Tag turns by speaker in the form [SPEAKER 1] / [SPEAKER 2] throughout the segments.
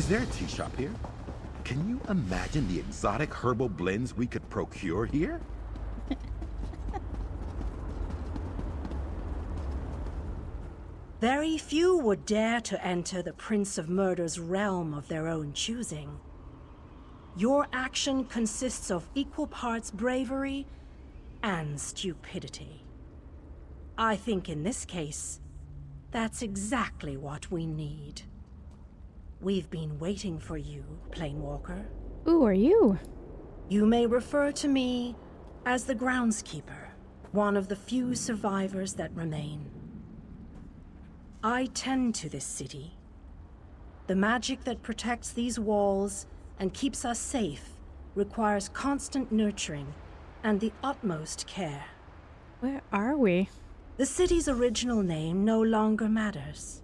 [SPEAKER 1] Is there a tea shop here? Can you imagine the exotic herbal blends we could procure here?
[SPEAKER 2] Very few would dare to enter the Prince of Murder's realm of their own choosing. Your action consists of equal parts bravery and stupidity. I think in this case, that's exactly what we need. We've been waiting for you, Planewalker.
[SPEAKER 3] Who are you?
[SPEAKER 2] You may refer to me as the Groundskeeper, one of the few survivors that remain. I tend to this city. The magic that protects these walls and keeps us safe requires constant nurturing and the utmost care.
[SPEAKER 3] Where are we?
[SPEAKER 2] The city's original name no longer matters.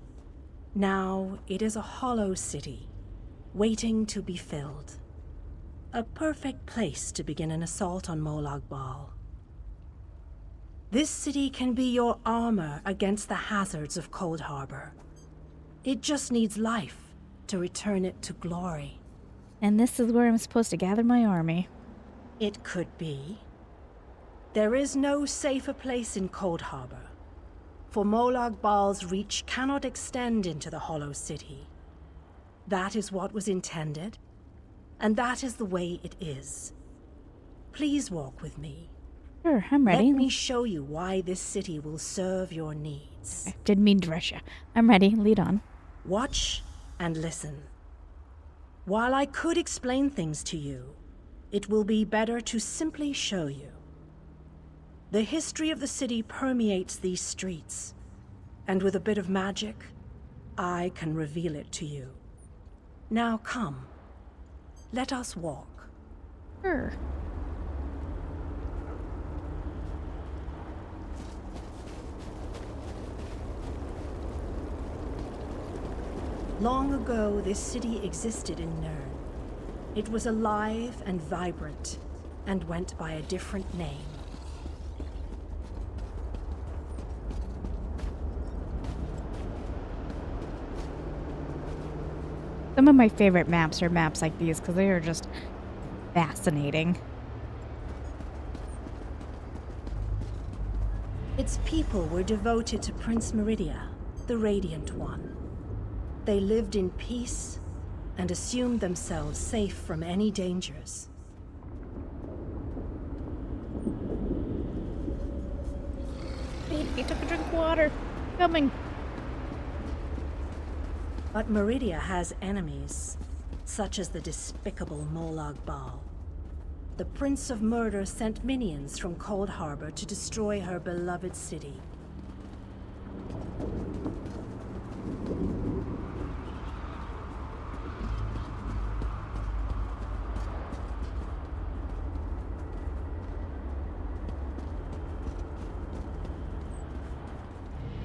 [SPEAKER 2] Now it is a hollow city, waiting to be filled. A perfect place to begin an assault on Molag Bal. This city can be your armor against the hazards of Cold Harbor. It just needs life to return it to glory.
[SPEAKER 3] And this is where I'm supposed to gather my army.
[SPEAKER 2] It could be. There is no safer place in Cold Harbor, for Molag Bal's reach cannot extend into the Hollow City. That is what was intended, and that is the way it is. Please walk with me.
[SPEAKER 3] Sure, I'm ready.
[SPEAKER 2] Let me show you why this city will serve your needs.
[SPEAKER 3] I didn't mean to rush you. I'm ready. Lead on.
[SPEAKER 2] Watch and listen. While I could explain things to you, it will be better to simply show you. The history of the city permeates these streets, and with a bit of magic, I can reveal it to you. Now come, let us walk.
[SPEAKER 3] Sure.
[SPEAKER 2] Long ago, this city existed in Nirn. It was alive and vibrant, and went by a different name.
[SPEAKER 3] Some of my favorite maps are maps like these because they are just fascinating.
[SPEAKER 2] Its people were devoted to Prince Meridia, the Radiant One. They lived in peace and assumed themselves safe from any dangers.
[SPEAKER 3] He took a drink of water. Coming.
[SPEAKER 2] But Meridia has enemies, such as the despicable Molag Bal. The Prince of Murder sent minions from Cold Harbor to destroy her beloved city.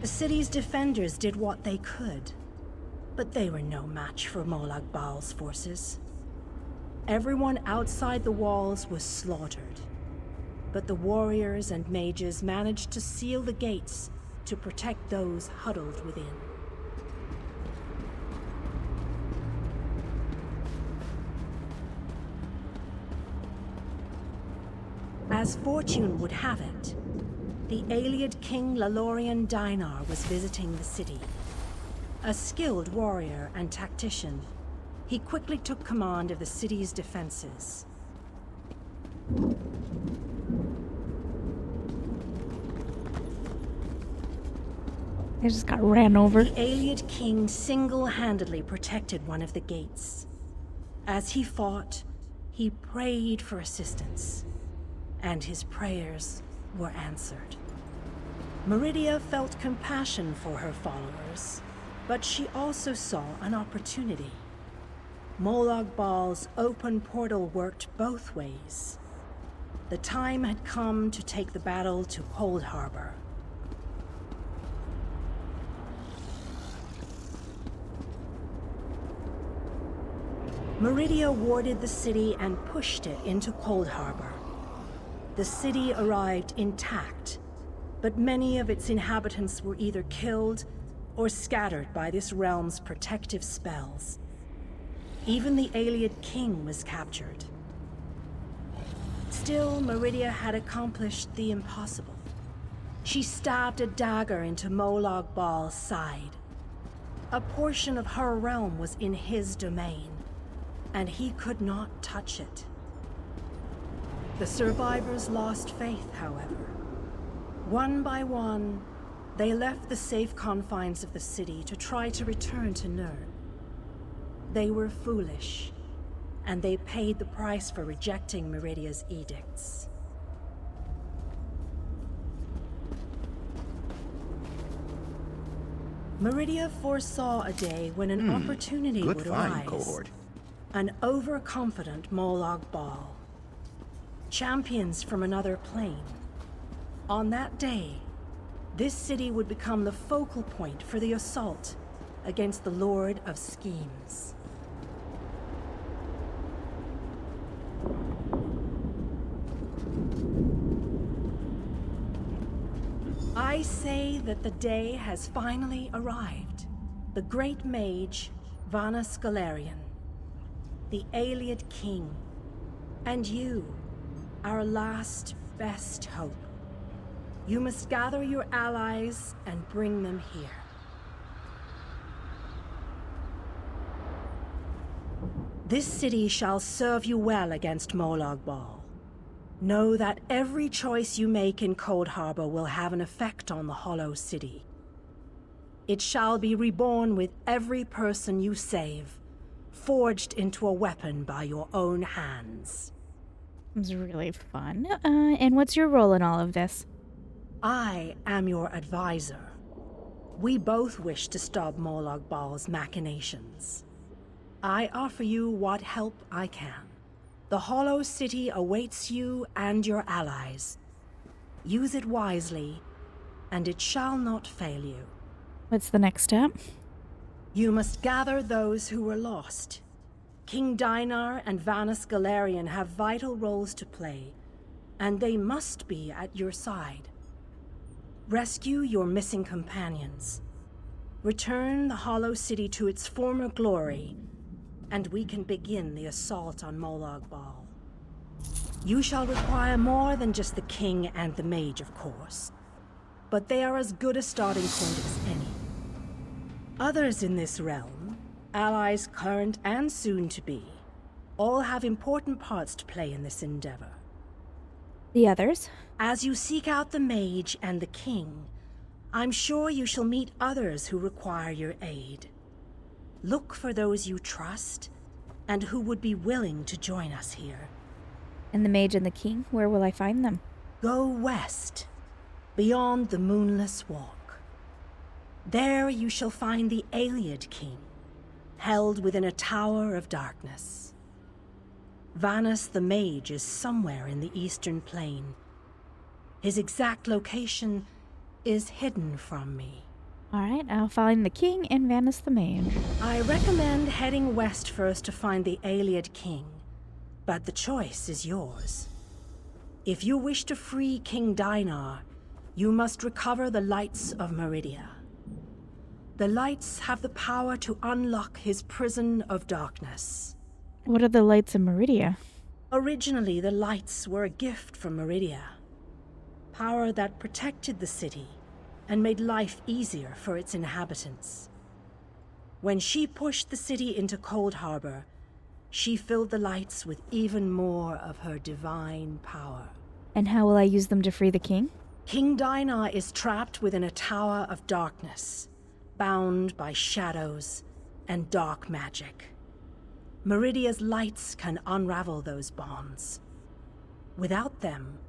[SPEAKER 2] The city's defenders did what they could, but they were no match for Molag Bal's forces. Everyone outside the walls was slaughtered, but the warriors and mages managed to seal the gates to protect those huddled within. As fortune would have it, the Ayleid King Lalorian Dainar was visiting the city. A skilled warrior and tactician, he quickly took command of the city's defenses.
[SPEAKER 3] I just got ran over.
[SPEAKER 2] The Ayleid King single-handedly protected one of the gates. As he fought, he prayed for assistance, and his prayers were answered. Meridia felt compassion for her followers, but she also saw an opportunity. Molag Bal's open portal worked both ways. The time had come to take the battle to Cold Harbor. Meridia warded the city and pushed it into Cold Harbor. The city arrived intact, but many of its inhabitants were either killed or scattered by this realm's protective spells. Even the Ayleid king was captured. Still, Meridia had accomplished the impossible. She stabbed a dagger into Molag Bal's side. A portion of her realm was in his domain, and he could not touch it. The survivors lost faith, however. One by one, they left the safe confines of the city to try to return to Nirn. They were foolish, and they paid the price for rejecting Meridia's edicts. Meridia foresaw a day when an opportunity
[SPEAKER 1] Good
[SPEAKER 2] would
[SPEAKER 1] find,
[SPEAKER 2] arise.
[SPEAKER 1] cohort.
[SPEAKER 2] An overconfident Molag Bal. Champions from another plane. On that day, this city would become the focal point for the assault against the Lord of Schemes. I say that the day has finally arrived. The great mage, Vanus Galarian, the Ayleid king, and you, our last best hope. You must gather your allies and bring them here. This city shall serve you well against Molag Bal. Know that every choice you make in Cold Harbor will have an effect on the Hollow City. It shall be reborn with every person you save, forged into a weapon by your own hands.
[SPEAKER 3] It was really fun. And what's your role in all of this?
[SPEAKER 2] I am your advisor. We both wish to stop Molag Bal's machinations. I offer you what help I can. The Hollow City awaits you and your allies. Use it wisely, and it shall not fail you.
[SPEAKER 3] What's the next step?
[SPEAKER 2] You must gather those who were lost. King Dinar and Vanus Galarian have vital roles to play, and they must be at your side. Rescue your missing companions. Return the Hollow City to its former glory, and we can begin the assault on Molag Bal. You shall require more than just the king and the mage, of course, but they are as good a starting point as any. Others in this realm, allies current and soon to be, all have important parts to play in this endeavor.
[SPEAKER 3] The others?
[SPEAKER 2] As you seek out the mage and the king, I'm sure you shall meet others who require your aid. Look for those you trust, and who would be willing to join us here.
[SPEAKER 3] And the mage and the king, where will I find them?
[SPEAKER 2] Go west, beyond the Moonless Walk. There you shall find the Ayleid king, held within a tower of darkness. Vanus the mage is somewhere in the eastern plain. His exact location is hidden from me.
[SPEAKER 3] Alright, I'll find the king and Vanus the mage.
[SPEAKER 2] I recommend heading west first to find the Ayleid king, but the choice is yours. If you wish to free King Dinar, you must recover the lights of Meridia. The lights have the power to unlock his prison of darkness.
[SPEAKER 3] What are the lights of Meridia?
[SPEAKER 2] Originally, the lights were a gift from Meridia. Power that protected the city and made life easier for its inhabitants. When she pushed the city into Cold Harbor, she filled the lights with even more of her divine power.
[SPEAKER 3] And how will I use them to free the king?
[SPEAKER 2] King Dinar is trapped within a tower of darkness, bound by shadows and dark magic. Meridia's lights can unravel those bonds. Without them,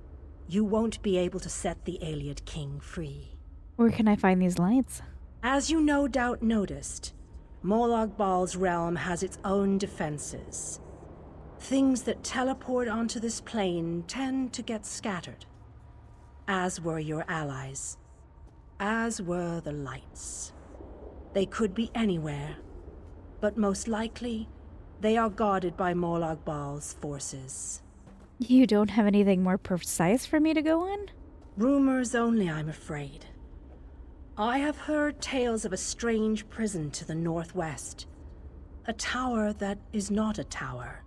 [SPEAKER 2] you won't be able to set the Ayleid king free.
[SPEAKER 3] Where can I find these lights?
[SPEAKER 2] As you no doubt noticed, Molag Bal's realm has its own defenses. Things that teleport onto this plane tend to get scattered. As were your allies. As were the lights. They could be anywhere, but most likely, they are guarded by Molag Bal's forces.
[SPEAKER 3] You don't have anything more precise for me to go on?
[SPEAKER 2] Rumors only, I'm afraid. I have heard tales of a strange prison to the northwest. a tower that is not a tower,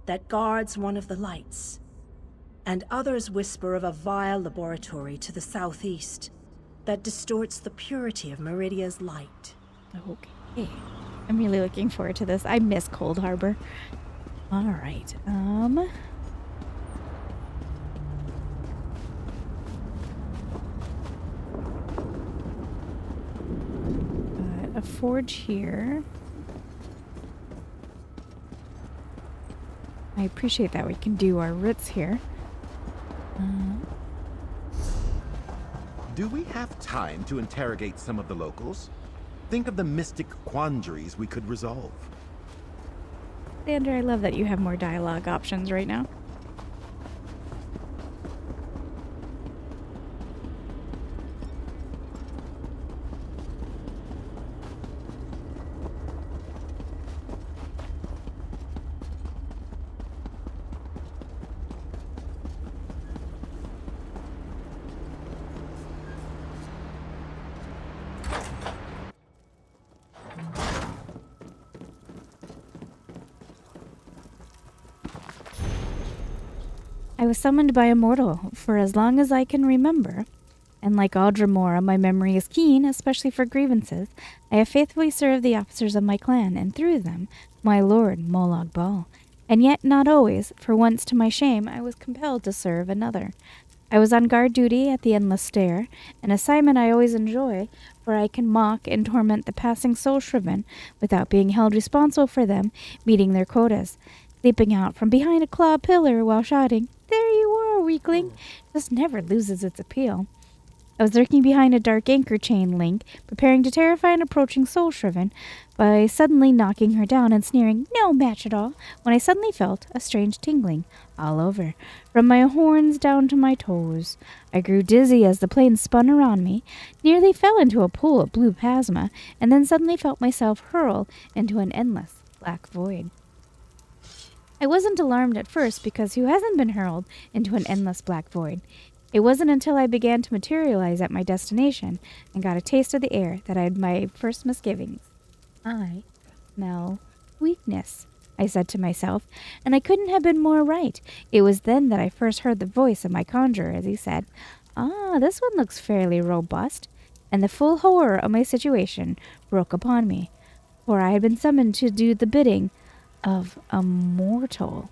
[SPEAKER 2] that guards one of the lights. And others whisper of a vile laboratory to the southeast that distorts the purity of Meridia's light.
[SPEAKER 3] Okay. I'm really looking forward to this. I miss Cold Harbor. All right. A forge here. I appreciate that we can do our writs here.
[SPEAKER 1] Do we have time to interrogate some of the locals? Think of the mystic quandaries we could resolve.
[SPEAKER 3] Xander, I love that you have more dialogue options right now. I was summoned by a mortal for as long as I can remember, and like all Dremora, my memory is keen, especially for grievances. I have faithfully served the officers of my clan, and through them, my lord Molag Bal. And yet not always, for once to my shame, I was compelled to serve another. I was on guard duty at the Endless Stair, an assignment I always enjoy, for I can mock and torment the passing soul-shriven without being held responsible for them meeting their quotas. Leaping out from behind a claw pillar while shouting, "There you are, weakling," just never loses its appeal. I was lurking behind a dark anchor chain link, preparing to terrify an approaching soul-shriven by suddenly knocking her down and sneering, "No match at all," when I suddenly felt a strange tingling all over, from my horns down to my toes. I grew dizzy as the plane spun around me, nearly fell into a pool of blue plasma, and then suddenly felt myself hurl into an endless black void. I wasn't alarmed at first, because who hasn't been hurled into an endless black void? It wasn't until I began to materialize at my destination and got a taste of the air that I had my first misgivings. I smell weakness, I said to myself, and I couldn't have been more right. It was then that I first heard the voice of my conjurer as he said, "Ah, this one looks fairly robust," and the full horror of my situation broke upon me, for I had been summoned to do the bidding of a mortal.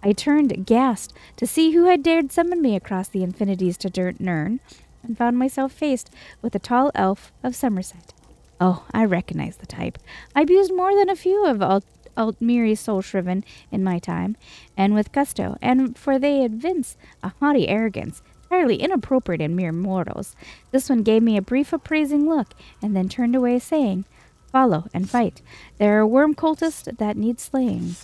[SPEAKER 3] I turned aghast to see who had dared summon me across the infinities to Dirt Nern, and found myself faced with a tall elf of Somerset. Oh, I recognized the type. I've used more than a few of Altmiri's soul-shriven in my time, and with gusto, and for they evince a haughty arrogance, entirely inappropriate in mere mortals. This one gave me a brief appraising look, and then turned away, saying, "Follow and fight. There are worm cultists that need slaying."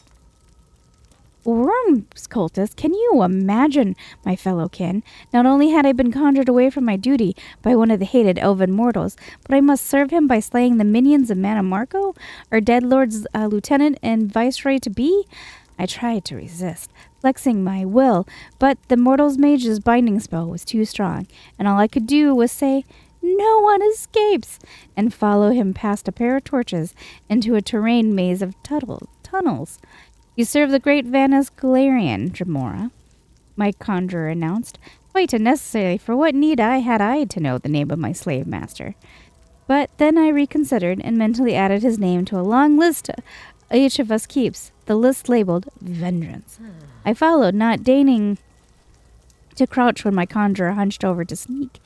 [SPEAKER 3] Worm cultists? Can you imagine, my fellow kin? Not only had I been conjured away from my duty by one of the hated elven mortals, but I must serve him by slaying the minions of Manamarco, our dead lord's lieutenant and viceroy-to-be? I tried to resist, flexing my will, but the mortal's mage's binding spell was too strong, and all I could do was say, "No one escapes," and follow him past a pair of torches into a terrain maze of tunnels. "You serve the great Vanus Galarian, Dremora," my conjurer announced, quite unnecessarily, for what need had I to know the name of my slave master? But then I reconsidered and mentally added his name to a long list each of us keeps, the list labeled Vengeance. I followed, not deigning to crouch when my conjurer hunched over to sneak,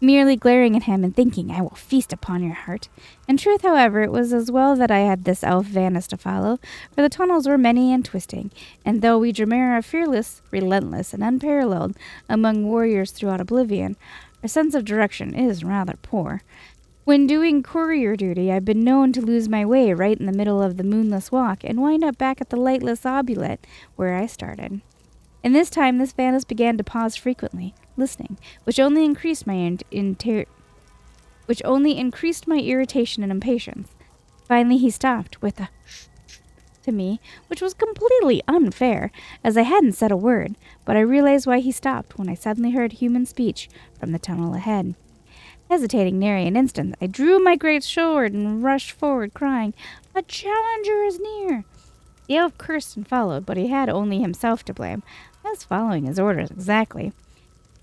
[SPEAKER 3] merely glaring at him and thinking, "I will feast upon your heart." In truth, however, it was as well that I had this elf Vanus to follow, for the tunnels were many and twisting, and though we Dremora are fearless, relentless, and unparalleled among warriors throughout Oblivion, our sense of direction is rather poor. When doing courier duty, I've been known to lose my way right in the middle of the moonless walk and wind up back at the lightless obulette where I started. And this time, this Vanus began to pause frequently, listening, which only increased my irritation and impatience. Finally, he stopped with a shh to me, which was completely unfair, as I hadn't said a word, but I realized why he stopped when I suddenly heard human speech from the tunnel ahead. Hesitating nary an instant, I drew my great sword and rushed forward, crying, "A challenger is near!" The elf cursed and followed, but he had only himself to blame. I was following his orders exactly.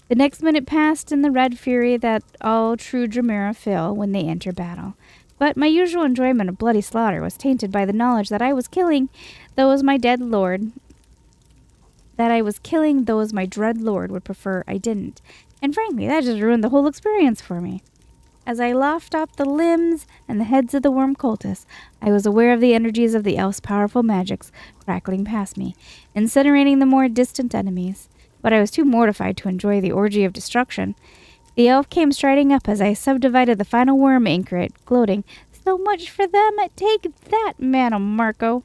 [SPEAKER 3] The next minute passed in the red fury that all true Dramera feel when they enter battle. But my usual enjoyment of bloody slaughter was tainted by the knowledge that I was killing those my dread lord would prefer I didn't. And frankly, that just ruined the whole experience for me. As I lopped off the limbs and the heads of the worm cultists, I was aware of the energies of the elf's powerful magics crackling past me, incinerating the more distant enemies. But I was too mortified to enjoy the orgy of destruction. The elf came striding up as I subdivided the final worm anchoret, gloating, "So much for them! Take that, Madam Marco!"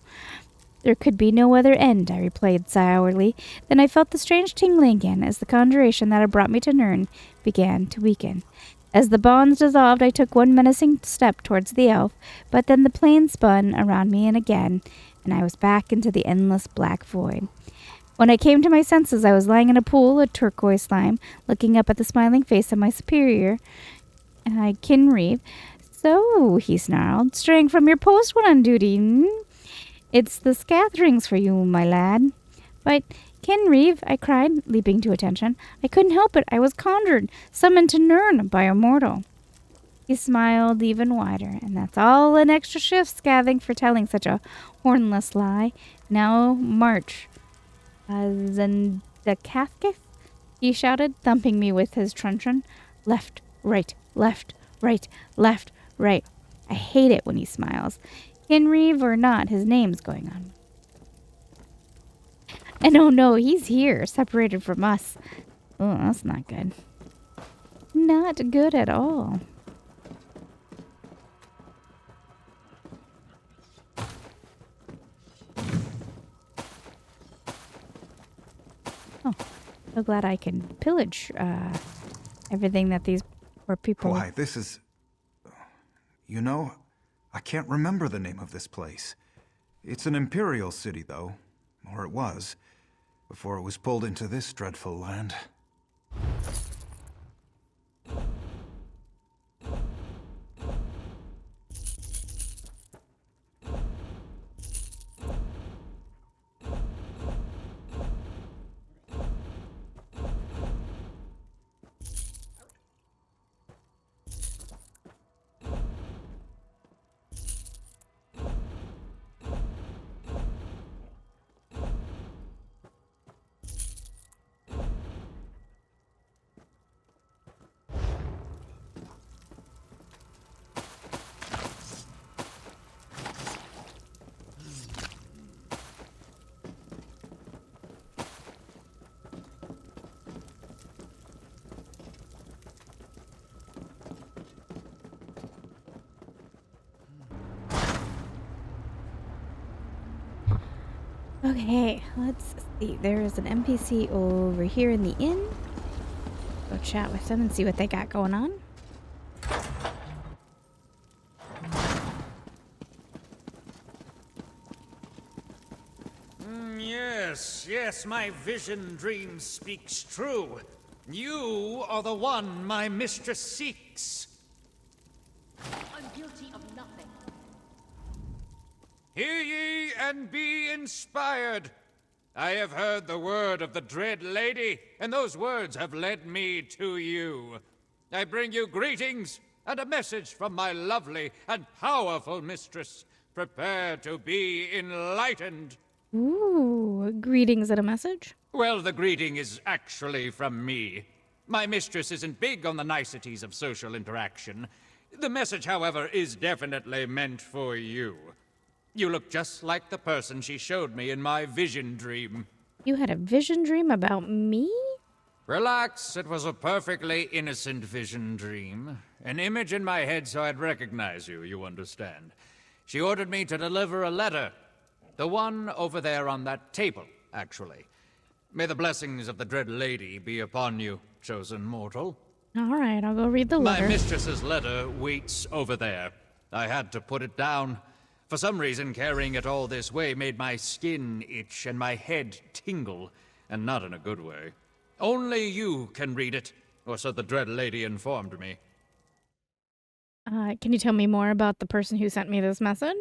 [SPEAKER 3] "There could be no other end," I replied sourly. Then I felt the strange tingling again as the conjuration that had brought me to Nirn began to weaken. As the bonds dissolved, I took one menacing step towards the elf, but then the plane spun around me and I was back into the endless black void. When I came to my senses, I was lying in a pool of turquoise slime, looking up at the smiling face of my superior, Kinreeve. "So," he snarled, "straying from your post when on duty, hmm? It's the scatterings for you, my lad." "But, Kinreeve," I cried, leaping to attention, "I couldn't help it. I was conjured, summoned to Nirn by a mortal." He smiled even wider, "And that's all an extra shift, scathing for telling such a hornless lie. Now march." "Zendakathkith?" he shouted, thumping me with his truncheon. "Left, right, left, right, left, right." I hate it when he smiles. Kinreeve or not, his name's going on. And oh no, he's here, separated from us. Oh, that's not good. Not good at all. Oh, so glad I can pillage everything that these poor people...
[SPEAKER 4] Why, this is... You know, I can't remember the name of this place. It's an imperial city, though. Or it was. Before it was pulled into this dreadful land.
[SPEAKER 3] Okay, let's see. There is an NPC over here in the inn. Go chat with them and see what they got going on.
[SPEAKER 5] Yes, my vision dream speaks true. You are the one my mistress seeks.
[SPEAKER 6] I'm guilty of nothing.
[SPEAKER 5] Hear ye and be inspired. I have heard the word of the dread lady, and those words have led me to you. I bring you greetings and a message from my lovely and powerful mistress. Prepare to be enlightened.
[SPEAKER 3] Ooh, greetings and a message?
[SPEAKER 5] Well, the greeting is actually from me. My mistress isn't big on the niceties of social interaction. The message, however, is definitely meant for you. You look just like the person she showed me in my vision dream.
[SPEAKER 3] You had a vision dream about me?
[SPEAKER 5] Relax, it was a perfectly innocent vision dream. An image in my head so I'd recognize you, you understand. She ordered me to deliver a letter. The one over there on that table, actually. May the blessings of the dread lady be upon you, chosen mortal.
[SPEAKER 3] All right, I'll go read the letter.
[SPEAKER 5] My mistress's letter waits over there. I had to put it down. For some reason, carrying it all this way made my skin itch and my head tingle, and not in a good way. Only you can read it, or so the dread lady informed me.
[SPEAKER 3] Can you tell me more about the person who sent me this message?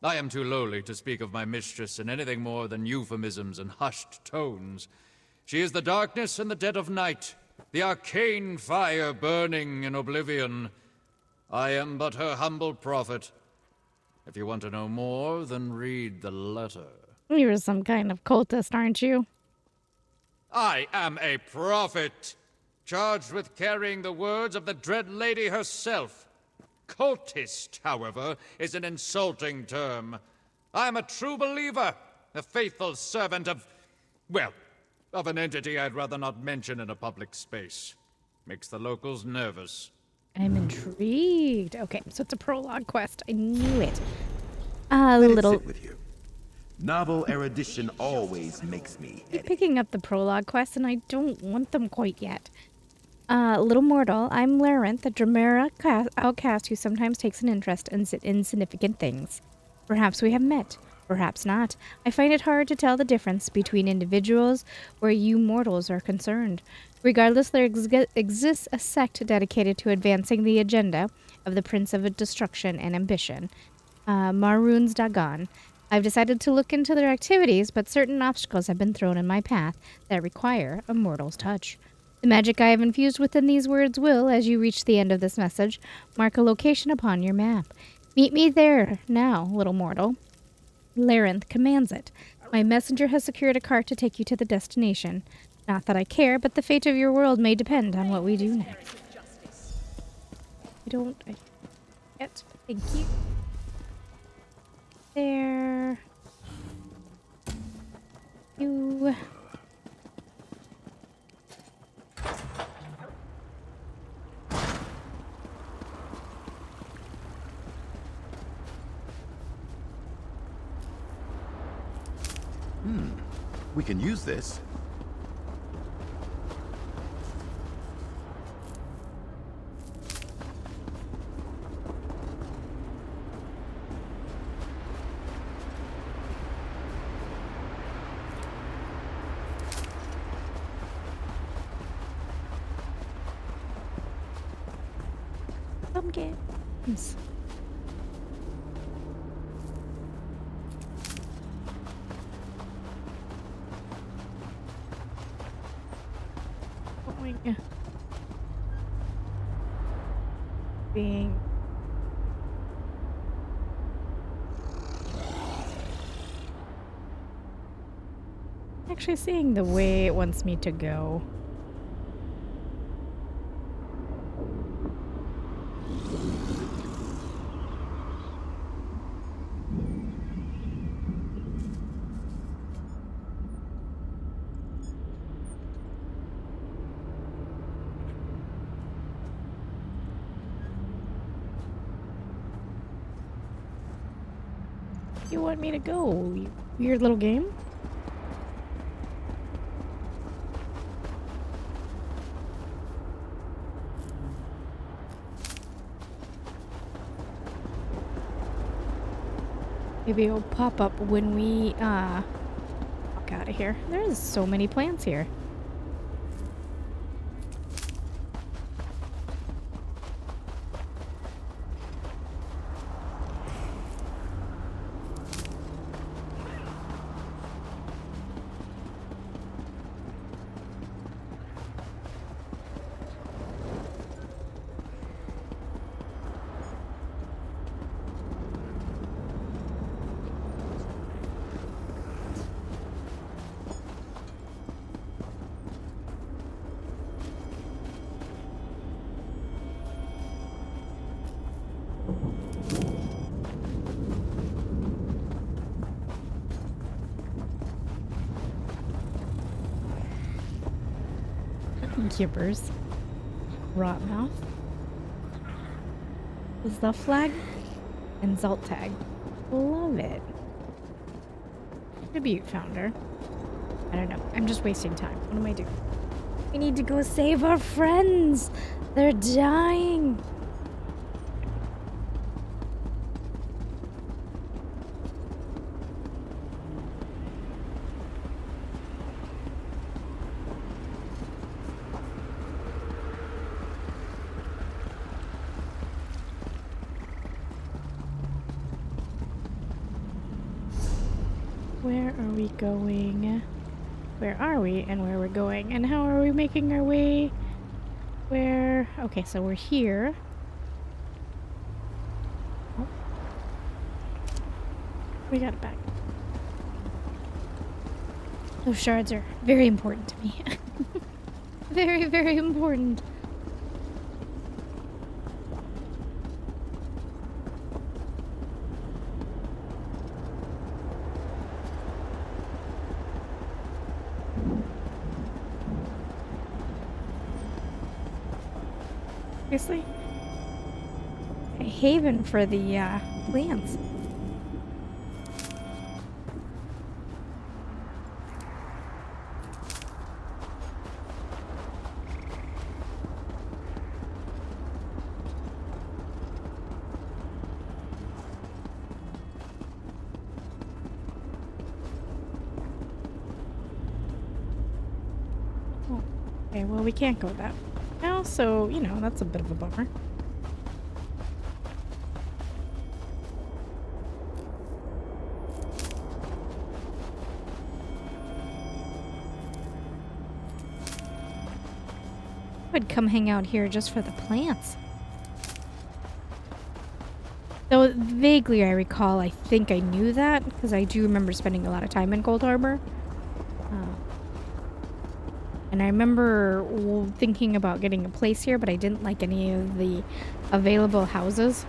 [SPEAKER 5] I am too lowly to speak of my mistress in anything more than euphemisms and hushed tones. She is the darkness and the dead of night, the arcane fire burning in oblivion. I am but her humble prophet. If you want to know more, then read the letter.
[SPEAKER 3] You're some kind of cultist, aren't you?
[SPEAKER 5] I am a prophet, charged with carrying the words of the Dread Lady herself. Cultist, however, is an insulting term. I am a true believer, a faithful servant of, well, of an entity I'd rather not mention in a public space. Makes the locals nervous.
[SPEAKER 3] I'm intrigued. Okay, so it's a prologue quest. I knew it.
[SPEAKER 1] Let it
[SPEAKER 3] Little...
[SPEAKER 1] sit with you. Novel erudition always makes me
[SPEAKER 3] Keep
[SPEAKER 1] heady.
[SPEAKER 3] picking up the prologue quests, and I don't want them quite yet. Little mortal, I'm Larenth, a Dramera outcast who sometimes takes an interest in insignificant things. Perhaps we have met, perhaps not. I find it hard to tell the difference between individuals where you mortals are concerned. Regardless, there exists a sect dedicated to advancing the agenda of the Prince of Destruction and Ambition, Marun's Dagon. I've decided to look into their activities, but certain obstacles have been thrown in my path that require a mortal's touch. The magic I have infused within these words will, as you reach the end of this message, mark a location upon your map. Meet me there now, little mortal. Larenth commands it. My messenger has secured a cart to take you to the destination. Not that I care, but the fate of your world may depend on what we do next. I yet. Thank you. There. You.
[SPEAKER 1] We can use this.
[SPEAKER 3] Pumpkins. Being actually seeing the way it wants me to go. You want me to go, you weird little game? Maybe it'll pop up when we walk out of here. There's so many plants here. Gibbers. Rotmouth. The flag and Zoltag. Love it. Tribute founder. I don't know. I'm just wasting time. What am I doing? We need to go save our friends. They're dying. Where are we going? Where are we and where we're going? And how are we making our way? Where? Okay, so we're here. Oh. We got it back. Those shards are very important to me. Very, very important. Seriously? A haven for the plants. Oh, okay, well, we can't go that way now, so, you know, that's a bit of a bummer. I'd come hang out here just for the plants. Though vaguely I recall, I think I knew that, because I do remember spending a lot of time in Cold Harbor. And I remember thinking about getting a place here, but I didn't like any of the available houses.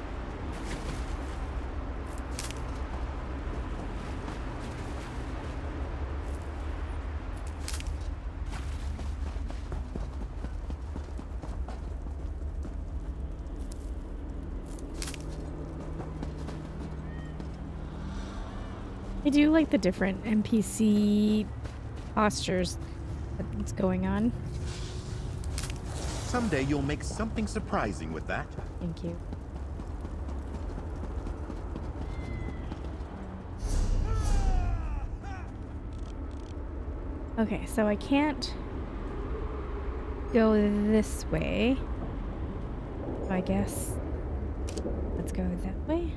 [SPEAKER 3] I do like the different NPC postures that's going on.
[SPEAKER 1] Someday you'll make something surprising with that.
[SPEAKER 3] Thank you. Okay, so I can't go this way. So I guess let's go that way.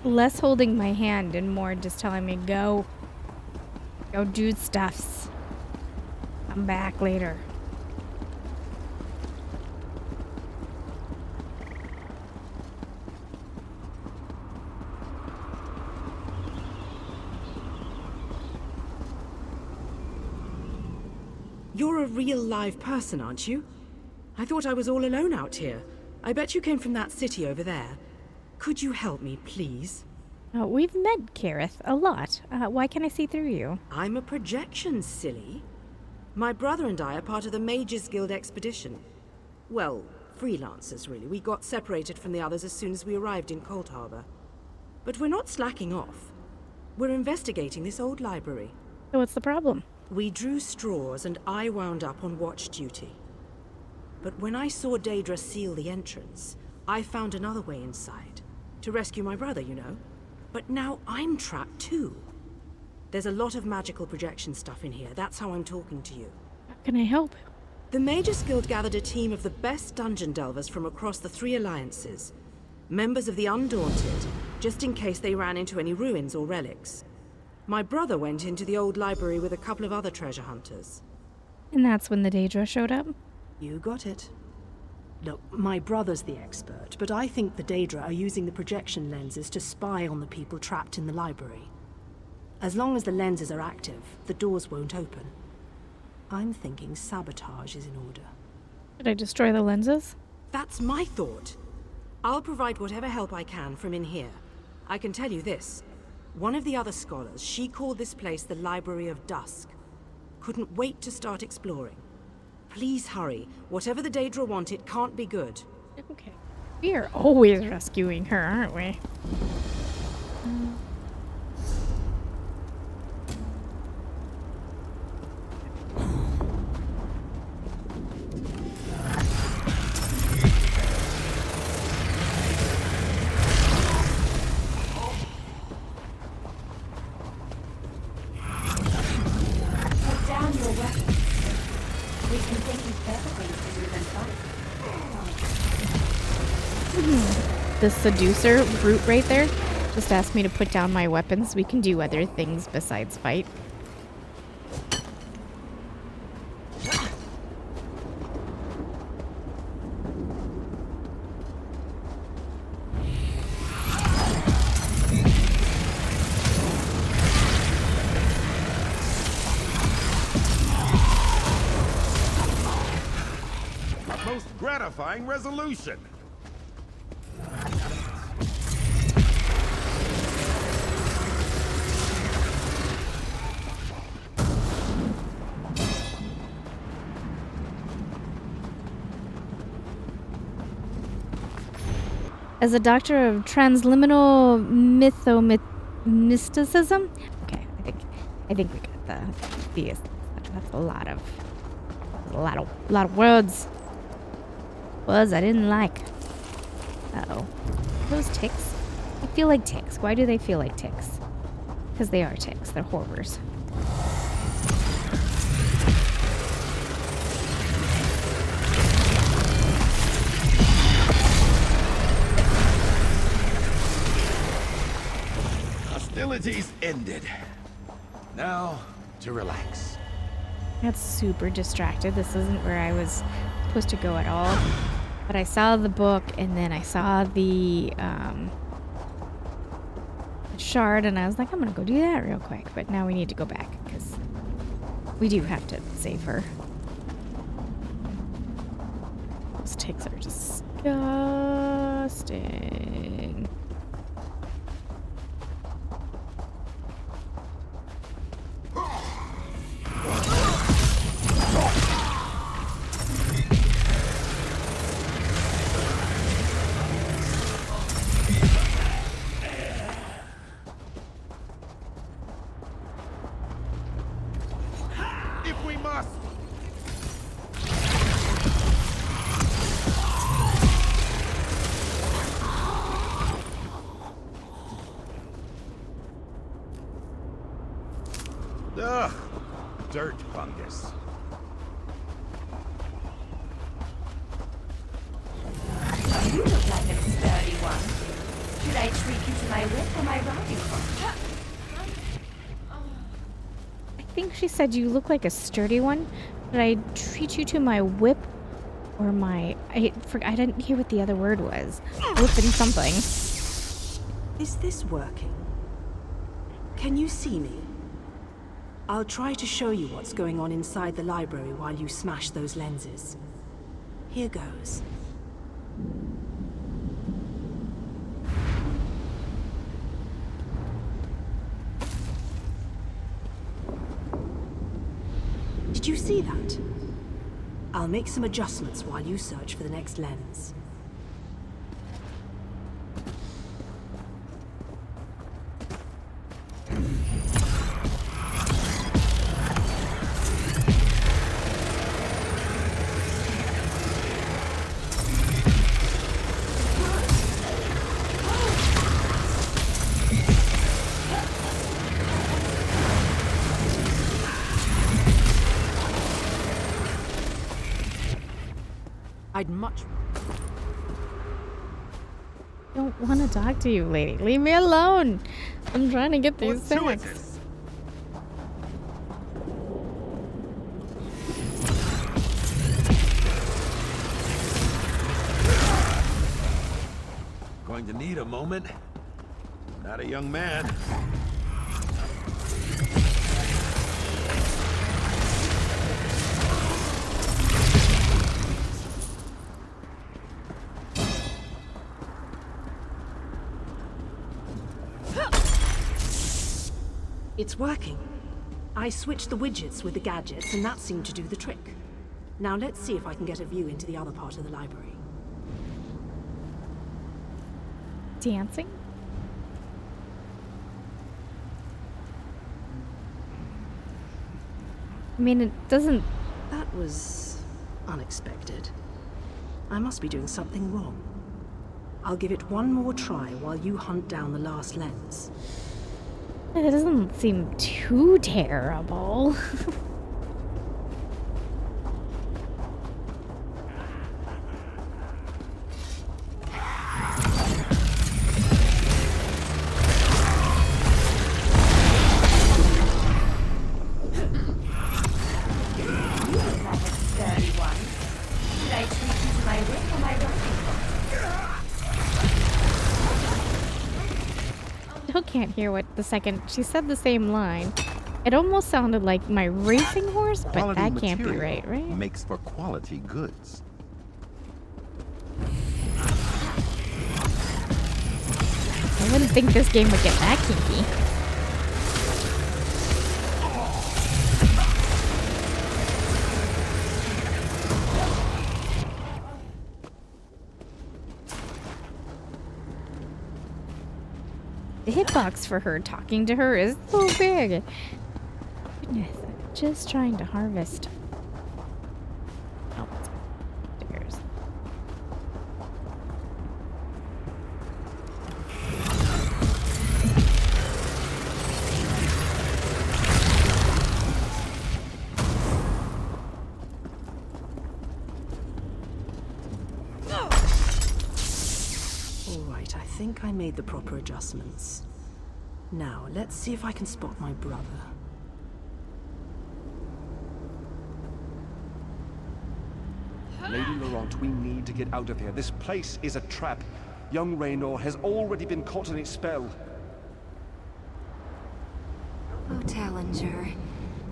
[SPEAKER 3] Less holding my hand and more just telling me go do stuffs. Come back later.
[SPEAKER 7] You're a real live person, aren't you? I thought I was all alone out here. I bet you came from that city over there. Could you help me, please?
[SPEAKER 3] We've met Kareth a lot. Why can't I see through you?
[SPEAKER 7] I'm a projection, silly. My brother and I are part of the Mages Guild expedition. Well, freelancers, really. We got separated from the others as soon as we arrived in Cold Harbor. But we're not slacking off. We're investigating this old library.
[SPEAKER 3] So what's the problem?
[SPEAKER 7] We drew straws and I wound up on watch duty. But when I saw Daedra seal the entrance, I found another way inside. To rescue my brother, you know. But now I'm trapped too. There's a lot of magical projection stuff in here. That's how I'm talking to you.
[SPEAKER 3] How can I help?
[SPEAKER 7] The Mages Guild gathered a team of the best dungeon delvers from across the 3 alliances. Members of the Undaunted, just in case they ran into any ruins or relics. My brother went into the old library with a couple of other treasure hunters.
[SPEAKER 3] And that's when the Daedra showed up?
[SPEAKER 7] You got it. Look, my brother's the expert, but I think the Daedra are using the projection lenses to spy on the people trapped in the library. As long as the lenses are active, the doors won't open. I'm thinking sabotage is in order.
[SPEAKER 3] Should I destroy the lenses?
[SPEAKER 7] That's my thought. I'll provide whatever help I can from in here. I can tell you this. One of the other scholars, she called this place the Library of Dusk. Couldn't wait to start exploring. Please hurry. Whatever the Daedra want, it can't be good.
[SPEAKER 3] Okay. We are always rescuing her, aren't we?
[SPEAKER 6] Put down your
[SPEAKER 3] the seducer brute right there just asked me to put down my weapons. We can do other things besides fight.
[SPEAKER 1] A most gratifying resolution.
[SPEAKER 3] As a doctor of transliminal mysticism. Okay, I think we got the that's a lot of words. Words I didn't like. Uh-oh. Are those ticks? I feel like ticks. Why do they feel like ticks? Because they are ticks. They're horrors.
[SPEAKER 1] Hostilities ended. Now to relax.
[SPEAKER 3] Got super distracted. This isn't where I was supposed to go at all. But I saw the book and then I saw the shard and I was like, I'm gonna go do that real quick. But now we need to go back because we do have to save her. Those ticks are disgusting.
[SPEAKER 1] If we must. Ugh, dirt fungus.
[SPEAKER 6] You look like a sturdy one. Should I treat you to my whip or my riding crop?
[SPEAKER 3] I think she said you look like a sturdy one. Should I treat you to my whip or my... I didn't hear what the other word was. Whip and something.
[SPEAKER 7] Is this working? Can you see me? I'll try to show you what's going on inside the library while you smash those lenses. Here goes. Did you see that? I'll make some adjustments while you search for the next lens. I'd much...
[SPEAKER 3] Don't want to talk to you, lady. Leave me alone. I'm trying to get these snacks.
[SPEAKER 1] Going to need a moment. Not a young man.
[SPEAKER 7] It's working. I switched the widgets with the gadgets, and that seemed to do the trick. Now let's see if I can get a view into the other part of the library.
[SPEAKER 3] Dancing? I mean, it doesn't...
[SPEAKER 7] That was... unexpected. I must be doing something wrong. I'll give it one more try while you hunt down the last lens.
[SPEAKER 3] It doesn't seem too terrible. still can't hear what the second she said the same line. It almost sounded like my racing horse, but
[SPEAKER 1] Quality
[SPEAKER 3] that can't be
[SPEAKER 1] material
[SPEAKER 3] right?
[SPEAKER 1] Makes for quality goods.
[SPEAKER 3] I wouldn't think this game would get that kinky. The hitbox for her talking to her is so big. Goodness, I'm just trying to harvest. Oh, stairs.
[SPEAKER 7] All right, I think I made the proper adjustments. Now, let's see if I can spot my brother.
[SPEAKER 8] Lady Laurent, we need to get out of here. This place is a trap. Young Raynor has already been caught in its spell.
[SPEAKER 6] Oh, Tallinger,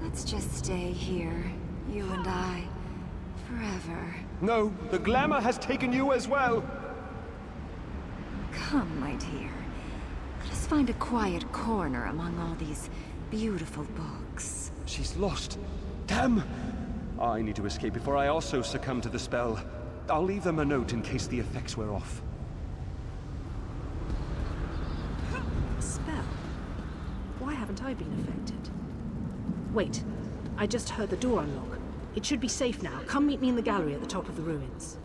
[SPEAKER 6] let's just stay here, you and I, forever.
[SPEAKER 8] No, the glamour has taken you as well.
[SPEAKER 6] Come, my dear. Let us find a quiet corner among all these beautiful books.
[SPEAKER 8] She's lost. Damn! I need to escape before I also succumb to the spell. I'll leave them a note in case the effects wear off.
[SPEAKER 7] A spell? Why haven't I been affected? Wait, I just heard the door unlock. It should be safe now. Come meet me in the gallery at the top of the ruins.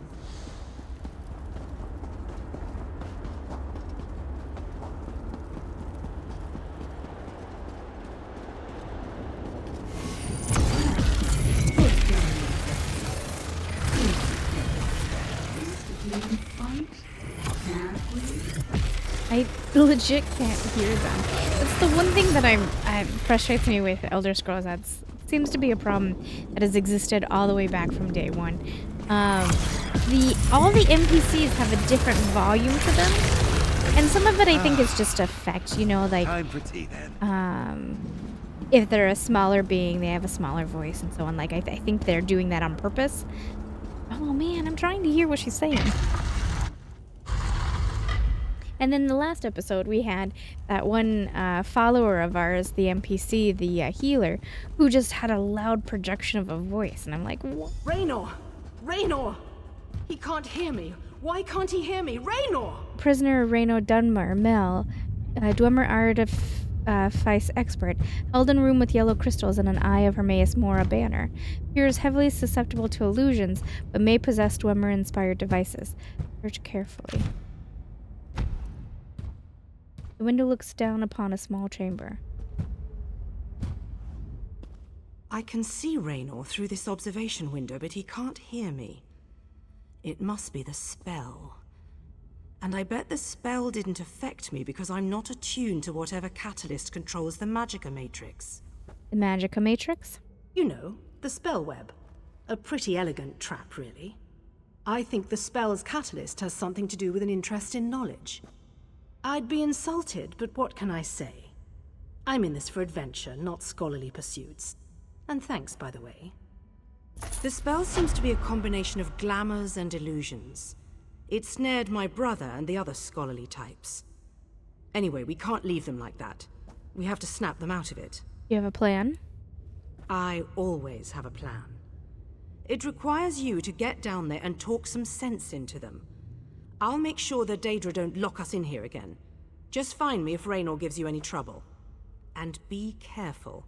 [SPEAKER 3] I legit can't hear them. That's the one thing that frustrates me with Elder Scrolls. That seems to be a problem that has existed all the way back from day one. All the NPCs have a different volume to them, and some of it I think is just effect. You know, like
[SPEAKER 1] Time for tea then.
[SPEAKER 3] if they're a smaller being, they have a smaller voice and so on. Like I think they're doing that on purpose. Oh man, I'm trying to hear what she's saying. And then the last episode, we had that one follower of ours, the NPC, the healer, who just had a loud projection of a voice. And I'm like, what?
[SPEAKER 7] Raynor! Raynor! He can't hear me. Why can't he hear me? Raynor!
[SPEAKER 3] Prisoner Reno Dunmer, Mel, Dwemer Artifice Expert, held in room with yellow crystals and an Eye of Hermaeus Mora banner. Appears heavily susceptible to illusions, but may possess Dwemer-inspired devices. Search carefully. The window looks down upon a small chamber.
[SPEAKER 7] I can see Raynor through this observation window, but he can't hear me. It must be the spell. And I bet the spell didn't affect me because I'm not attuned to whatever catalyst controls the Magicka Matrix.
[SPEAKER 3] The Magicka Matrix?
[SPEAKER 7] You know, the spell web. A pretty elegant trap, really. I think the spell's catalyst has something to do with an interest in knowledge. I'd be insulted, but what can I say? I'm in this for adventure, not scholarly pursuits. And thanks, by the way. The spell seems to be a combination of glamours and illusions. It snared my brother and the other scholarly types. Anyway, we can't leave them like that. We have to snap them out of it.
[SPEAKER 3] You have a plan?
[SPEAKER 7] I always have a plan. It requires you to get down there and talk some sense into them. I'll make sure the Daedra don't lock us in here again. Just find me if Raynor gives you any trouble. And be careful.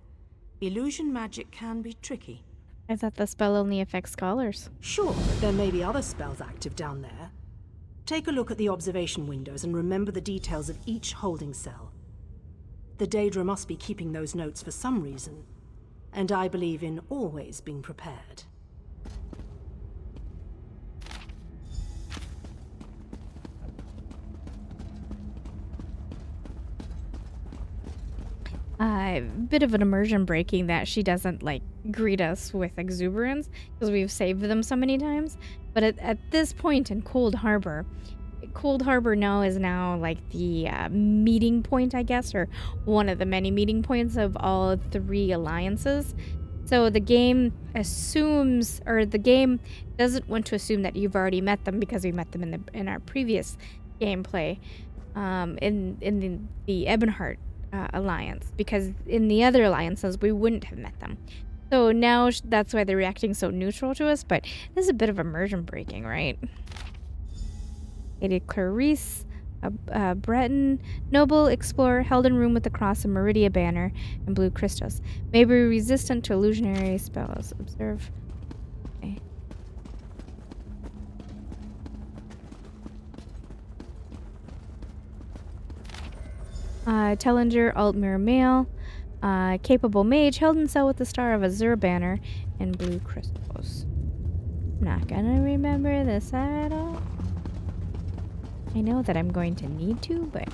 [SPEAKER 7] Illusion magic can be tricky.
[SPEAKER 3] I thought the spell only affects scholars.
[SPEAKER 7] Sure, but there may be other spells active down there. Take a look at the observation windows and remember the details of each holding cell. The Daedra must be keeping those notes for some reason, and I believe in always being prepared.
[SPEAKER 3] Bit of an immersion breaking that she doesn't like greet us with exuberance because we've saved them so many times. But at this point in Cold Harbor, Cold Harbor now is now like the meeting point, I guess, or one of the many meeting points of all 3 alliances. So the game assumes, or the game doesn't want to assume that you've already met them, because we met them in our previous gameplay in the Ebonheart alliance, because in the other alliances we wouldn't have met them. So now that's why they're reacting so neutral to us, but this is a bit of immersion breaking, right? Lady Clarice, a Breton noble explorer held in room with the cross and Meridia banner and blue crystals. May be resistant to illusionary spells. Observe. Okay. Tellinger, Altmere male. Capable mage held in cell with the Star of Azure banner and blue crystals. I'm not gonna remember this at all. I know that I'm going to need to, but...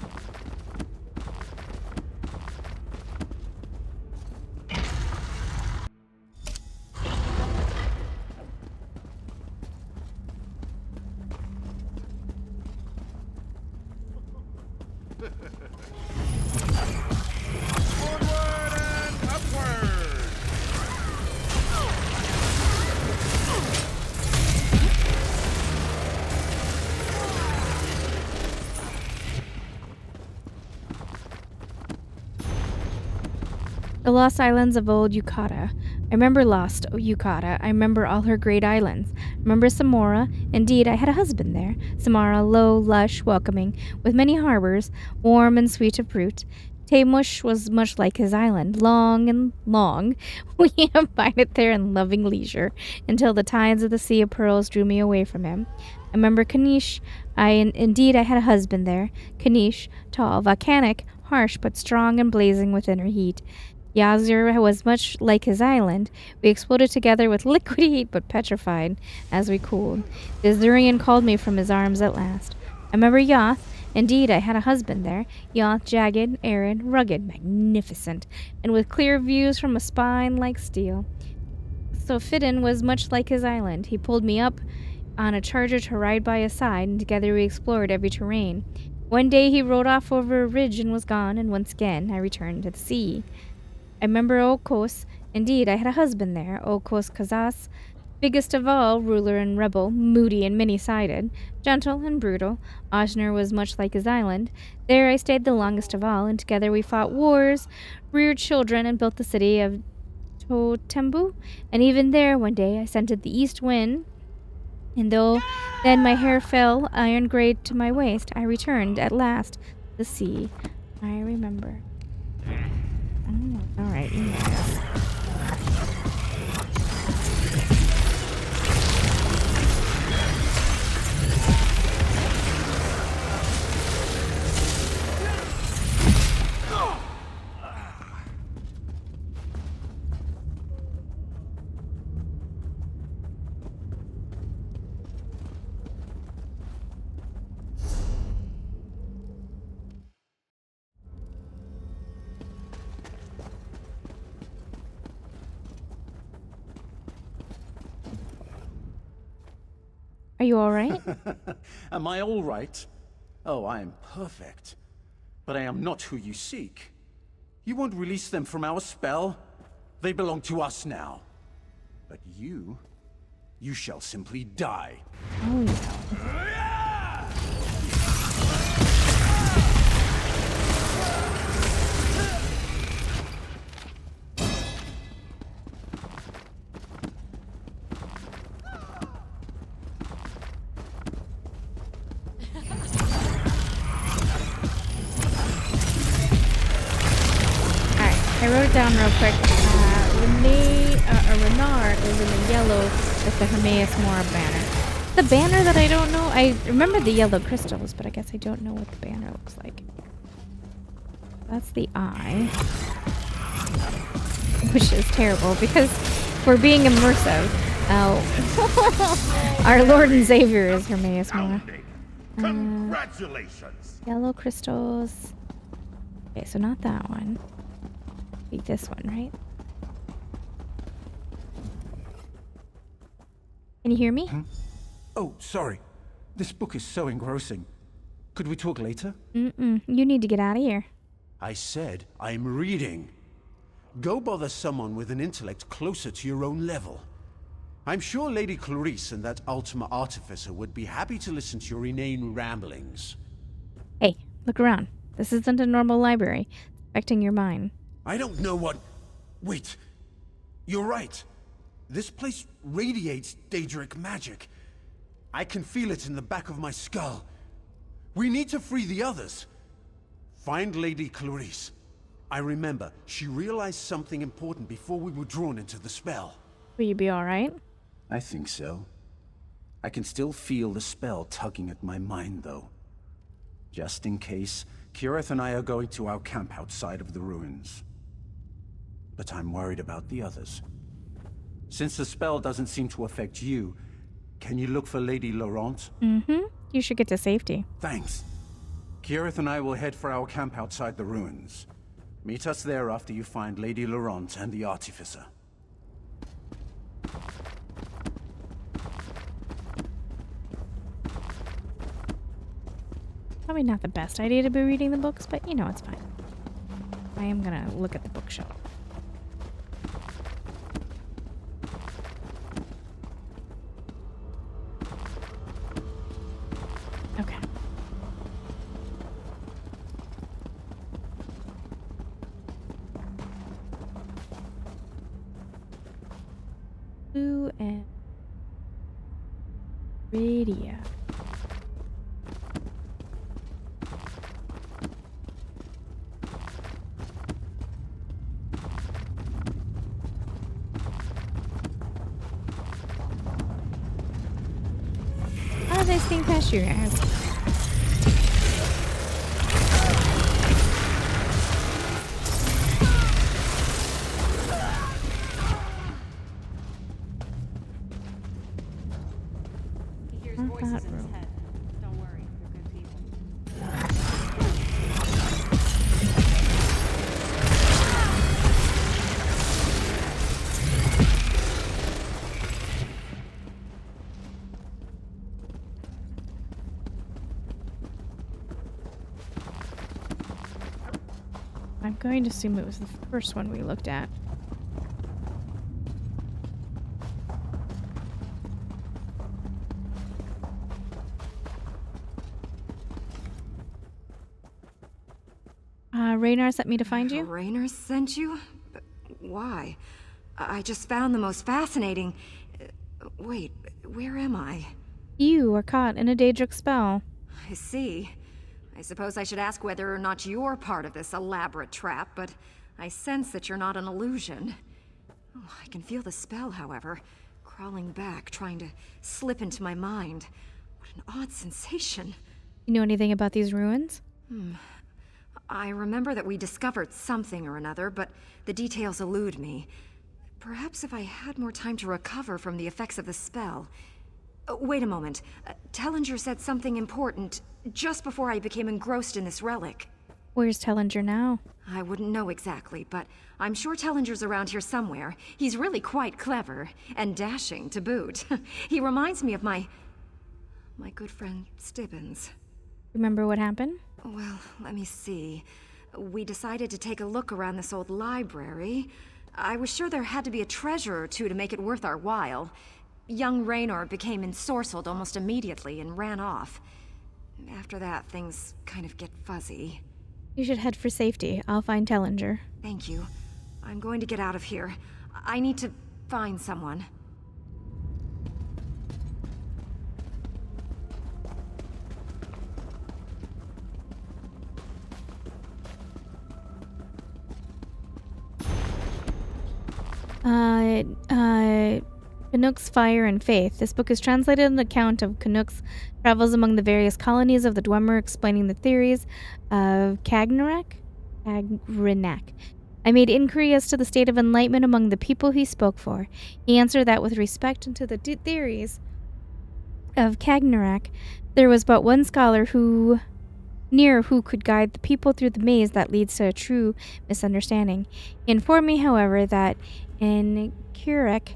[SPEAKER 3] The lost islands of old Yukata. I remember lost Yukata. I remember all her great islands. I remember Samora. Indeed, I had a husband there. Samara, low, lush, welcoming, with many harbors, warm and sweet of fruit. Tamush was much like his island, long and long. We abided there in loving leisure, until the tides of the Sea of Pearls drew me away from him. I remember Kanish. Indeed, I had a husband there. Kanish, tall, volcanic, harsh, but strong and blazing within her heat. Yazir was much like his island. We exploded together with liquid heat, but petrified as we cooled. The Azurian called me from his arms at last. I remember Yoth. Indeed, I had a husband there. Yoth, jagged, arid, rugged, magnificent, and with clear views from a spine like steel. So Fidden was much like his island. He pulled me up on a charger to ride by his side, and together we explored every terrain. One day he rode off over a ridge and was gone, and once again I returned to the sea. I remember Okos. Indeed, I had a husband there, Okos Kazas, biggest of all, ruler and rebel, moody and many-sided, gentle and brutal. Ajner was much like his island. There I stayed the longest of all, and together we fought wars, reared children, and built the city of Totembu. And even there, one day, I scented the east wind, and though then my hair fell iron-gray to my waist, I returned at last to the sea. I remember. Alright, yes. Are you all right?
[SPEAKER 9] Am I all right? Oh, I am perfect. But I am not who you seek. You won't release them from our spell. They belong to us now. But you shall simply die.
[SPEAKER 3] Oh, no. I wrote it down real quick. Renard is in the yellow with the Hermaeus Mora banner. The banner that I don't know, I remember the yellow crystals, but I guess I don't know what the banner looks like. That's the eye. Which is terrible, because we're being immersive. Our Lord and Savior is Hermaeus Mora.
[SPEAKER 1] Congratulations!
[SPEAKER 3] Yellow crystals. Okay, so not that one. Be this one, right? Can you hear me?
[SPEAKER 9] Oh, sorry. This book is so engrossing. Could we talk later?
[SPEAKER 3] You need to get out of here.
[SPEAKER 9] I said I'm reading. Go bother someone with an intellect closer to your own level. I'm sure Lady Clarice and that Ultima Artificer would be happy to listen to your inane ramblings.
[SPEAKER 3] Hey, look around. This isn't a normal library. It's affecting your mind.
[SPEAKER 9] I don't know what... Wait. You're right. This place radiates Daedric magic. I can feel it in the back of my skull. We need to free the others. Find Lady Clarice. I remember, she realized something important before we were drawn into the spell.
[SPEAKER 3] Will you be alright?
[SPEAKER 9] I think so. I can still feel the spell tugging at my mind, though. Just in case, Kirith and I are going to our camp outside of the ruins. But I'm worried about the others. Since the spell doesn't seem to affect you, can you look for Lady Laurent?
[SPEAKER 3] You should get to safety.
[SPEAKER 9] Thanks. Kirith and I will head for our camp outside the ruins. Meet us there after you find Lady Laurent and the Artificer.
[SPEAKER 3] Probably not the best idea to be reading the books, but you know, it's fine. I am gonna look at the bookshelf. Okay. Blue and radio. How did this thing pass you guys? I'm going to assume it was the first one we looked at. Raynar sent me to find you?
[SPEAKER 10] Raynar sent you? But why? I just found the most fascinating... Wait, where am I?
[SPEAKER 3] You are caught in a Daedric spell.
[SPEAKER 10] I see. I suppose I should ask whether or not you're part of this elaborate trap, but I sense that you're not an illusion. Oh, I can feel the spell, however, crawling back, trying to slip into my mind. What an odd sensation.
[SPEAKER 3] You know anything about these ruins?
[SPEAKER 10] I remember that we discovered something or another, but the details elude me. Perhaps if I had more time to recover from the effects of the spell... wait a moment. Tellinger said something important just before I became engrossed in this relic.
[SPEAKER 3] Where's Tellinger now?
[SPEAKER 10] I wouldn't know exactly, but I'm sure Tellinger's around here somewhere. He's really quite clever, and dashing to boot. He reminds me of my good friend Stibbins.
[SPEAKER 3] Remember what happened?
[SPEAKER 10] Well, let me see. We decided to take a look around this old library. I was sure there had to be a treasure or two to make it worth our while. Young Raynar became ensorcelled almost immediately and ran off. After that, things kind of get fuzzy.
[SPEAKER 3] You should head for safety. I'll find Tellinger.
[SPEAKER 10] Thank you. I'm going to get out of here. I need to find someone.
[SPEAKER 3] Canucks, Fire, and Faith. This book is translated an account of Canucks' travels among the various colonies of the Dwemer, explaining the theories of Cagnarak. I made inquiry as to the state of enlightenment among the people he spoke for. He answered that with respect to the theories of Cagnarak, there was but one scholar who could guide the people through the maze that leads to a true misunderstanding. He informed me, however, that in Urich,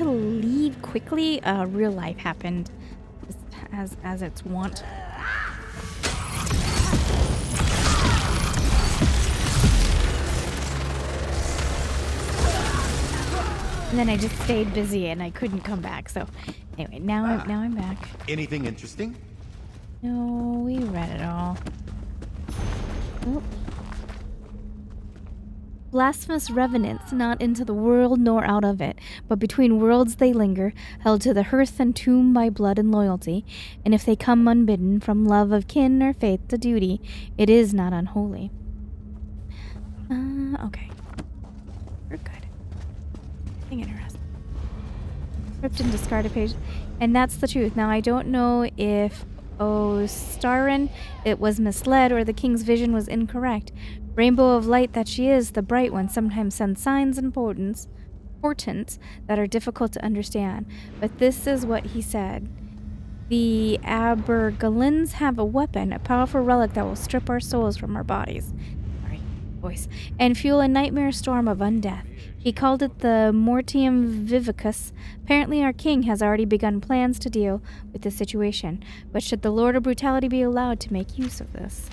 [SPEAKER 3] to leave quickly, real life happened, as it's wont. And then I just stayed busy and I couldn't come back. So anyway, now I'm back.
[SPEAKER 1] Anything interesting?
[SPEAKER 3] No, we read it all. Oh. Blasphemous revenants, not into the world nor out of it, but between worlds they linger, held to the hearth and tomb by blood and loyalty, and if they come unbidden from love of kin or faith to duty, it is not unholy. Okay. We're good. Interesting. Ripped and discarded page. And that's the truth. Now, I don't know if Starin it was misled or the king's vision was incorrect. Rainbow of light that she is, the bright one sometimes sends signs and portents that are difficult to understand. But this is what he said. The Abergalins have a weapon, a powerful relic that will strip our souls from our bodies. Sorry, voice. And fuel a nightmare storm of undeath. He called it the Mortium Vivicus. Apparently our king has already begun plans to deal with the situation, but should the Lord of Brutality be allowed to make use of this?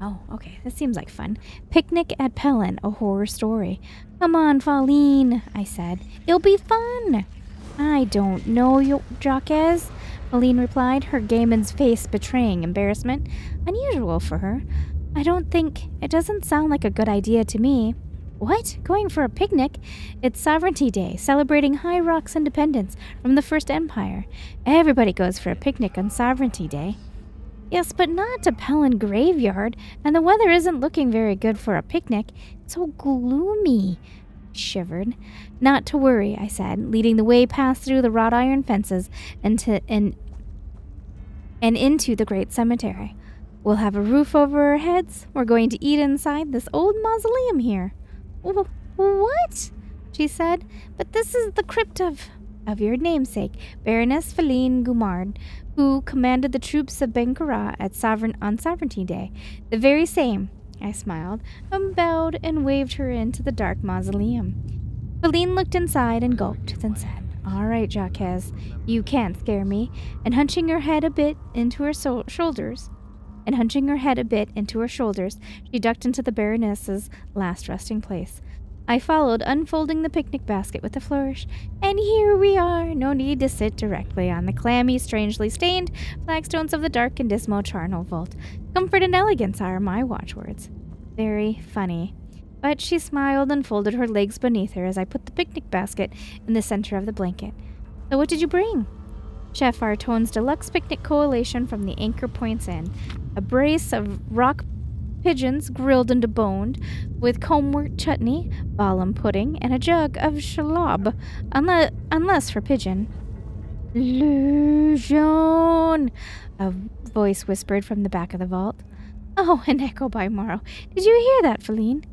[SPEAKER 3] Oh, okay, this seems like fun. Picnic at Pelin, a horror story. Come on, Pauline, I said. It'll be fun. I don't know, Jacques, Pauline replied, her gayman's face betraying embarrassment. Unusual for her. It doesn't sound like a good idea to me. What? Going for a picnic? It's Sovereignty Day, celebrating High Rock's independence from the First Empire. Everybody goes for a picnic on Sovereignty Day. Yes, but not to Pelin Graveyard, and the weather isn't looking very good for a picnic. It's so gloomy. I shivered. Not to worry, I said, leading the way past through the wrought iron fences and into the great cemetery. We'll have a roof over our heads. We're going to eat inside this old mausoleum here. What? She said. But this is the crypt of your namesake, Baroness Feline Gumard, who commanded the troops of Benkara on Sovereignty Day. The very same. I smiled, and bowed and waved her into the dark mausoleum. Feline looked inside and gulped, then said, "All right, Jacques, you can't scare me." And hunching her head a bit into her shoulders, she ducked into the Baroness's last resting place. I followed, unfolding the picnic basket with a flourish. And here we are. No need to sit directly on the clammy, strangely stained flagstones of the dark and dismal charnel vault. Comfort and elegance are my watchwords. Very funny. But she smiled and folded her legs beneath her as I put the picnic basket in the center of the blanket. So what did you bring? Chef Artone's Deluxe Picnic Collation from the Anchor Points Inn. A brace of rock pigeons grilled and deboned, with comb-work chutney, ballam pudding, and a jug of shalob, unless for pigeon. Legion! A voice whispered from the back of the vault. Oh, an echo by Morrow. Did you hear that, Feline?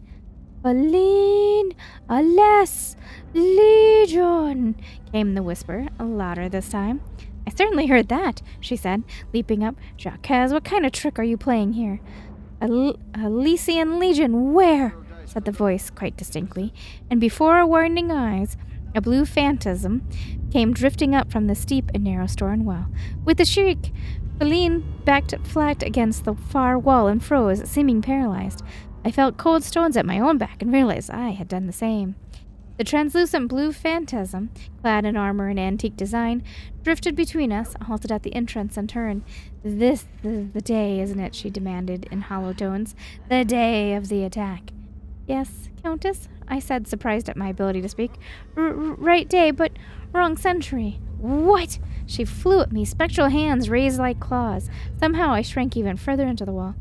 [SPEAKER 3] Feline! Alas! Legion! Came the whisper, louder this time. I certainly heard that, she said, leaping up. Jacques, what kind of trick are you playing here? Elysian Legion, where? Said the voice quite distinctly, and before our warning eyes, a blue phantasm came drifting up from the steep and narrow stone well. With a shriek, Feline backed flat against the far wall and froze, seeming paralyzed. I felt cold stones at my own back and realized I had done the same. The translucent blue phantasm, clad in armor and antique design, drifted between us, halted at the entrance, and turned. This is the day, isn't it? She demanded in hollow tones. The day of the attack. Yes, Countess, I said, surprised at my ability to speak. Right day, but wrong century. What? She flew at me, spectral hands raised like claws. Somehow I shrank even further into the wall.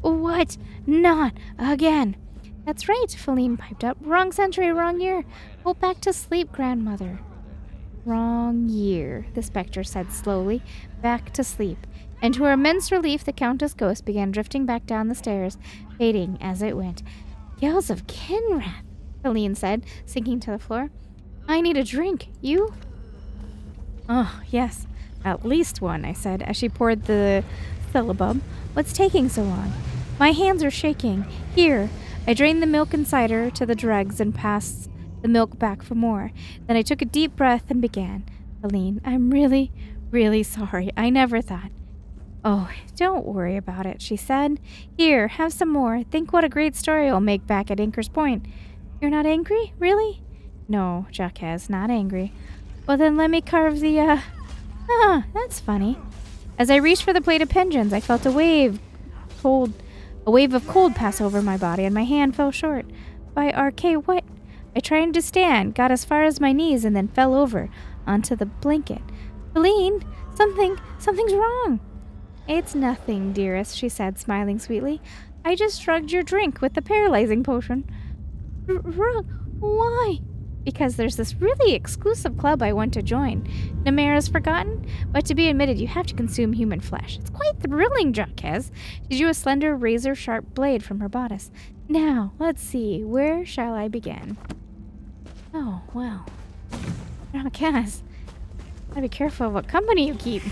[SPEAKER 3] What? Not again. That's right, Feline piped up. Wrong century, wrong year. Go back to sleep, grandmother. Wrong year, the spectre said slowly. Back to sleep. And to her immense relief, the Countess' ghost began drifting back down the stairs, fading as it went. Yells of Kinrath, Feline said, sinking to the floor. I need a drink. You? Oh, yes. At least one, I said, as she poured the syllabub. What's taking so long? My hands are shaking. Here, I drained the milk and cider to the dregs and passed the milk back for more. Then I took a deep breath and began. Aline, I'm really, really sorry. I never thought. Oh, don't worry about it, she said. Here, have some more. Think what a great story I'll make back at Anchor's Point. You're not angry? Really? No, Jacques, not angry. Well, then let me carve the, that's funny. As I reached for the plate of pensions, I felt a wave of cold pass over my body, and my hand fell short. By RK, what? I tried to stand, got as far as my knees, and then fell over onto the blanket. Feline, something's wrong. It's nothing, dearest, she said, smiling sweetly. I just drugged your drink with the paralyzing potion. Why? Because there's this really exclusive club I want to join. Namera's forgotten, but to be admitted, you have to consume human flesh. It's quite thrilling, Jacques. She drew a slender, razor-sharp blade from her bodice. Now, let's see, where shall I begin? Oh, well. Jacques, gotta be careful of what company you keep.